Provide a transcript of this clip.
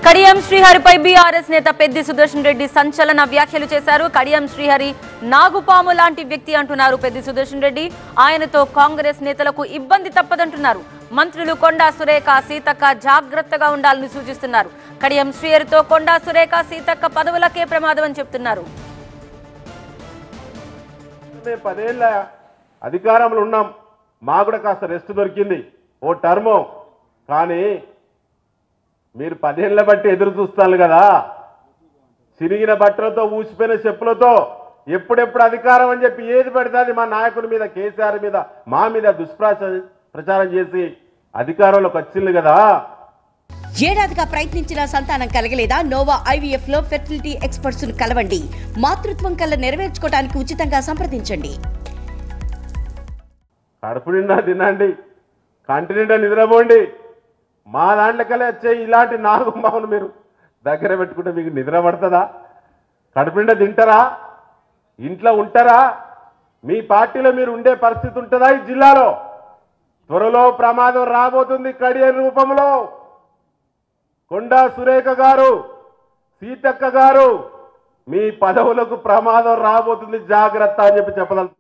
Kadiyam శ్రీహరిపై BRS నేత పెద్ది సుదర్శన్ రెడ్డి సంచలన వ్యాఖ్యలు చేశారు. కడియం శ్రీహరి నాగుపాము లాంటి వ్యక్తి అంటున్నారు పెద్ది సుదర్శన్ రెడ్డి. ఆయనతో కాంగ్రెస్ నేతలకు ఇబ్బంది తప్పదంటున్నారు. మంత్రులు కొండా సురేఖ, సీతక్క జాగ్రత్తగా ఉండాలని సూచిస్తున్నారు. కడియం శ్రీహరితో కొండా సురేఖ, సీతక్క పదవులకే ప్రమాదం అని చెప్తున్నారు. పదేళ్ల అధికారంలో ఉన్నాం, మాకు కూడా కాస్త రెస్ట్ దొరికింది ఓ టర్మ్. కానీ మీరు 10 ఏళ్ల బట్టి ఎదురు చూస్తారు కదా, చిరిగిన బట్టలతో ఊసిపోయిన చెప్పులతో ఎప్పుడెప్పుడు అధికారం అని చెప్పి ఏది పడితే అది మా నాయకుల మీద, కేసీఆర్ మీద, మా మీద ప్రచారం చేసి అధికారంలోకి వచ్చింది కదా. ఏడాదిగా ప్రయత్నించిన సంతానం కలగలేదా? నోవా ఐవీఎఫ్ లో ఫెర్టిలిటీ ఎక్స్పర్ట్స్ ను కలవండి. మాతృత్వం కల్లా నెరవేర్చుకోవడానికి ఉచితంగా సంప్రదించండి. కడుపు నిండా తినండి, కంటి నిండా నిద్రపోండి. మా దాంట్లోకెళ్ళి వచ్చే ఇలాంటి నాగుమావును మీరు దగ్గర పెట్టుకుంటే మీకు నిద్ర పడుతుందా? కడుపు నిండా తింటారా? ఇంట్లో ఉంటారా? మీ పార్టీలో మీరు ఉండే పరిస్థితి ఉంటుందా? ఈ జిల్లాలో త్వరలో ప్రమాదం రాబోతుంది. కడియం రూపంలో కొండా సురేఖ గారు, సీతక్క గారు, మీ పదవులకు ప్రమాదం రాబోతుంది, జాగ్రత్త అని చెప్పి చెప్పదలుచుకున్నాను.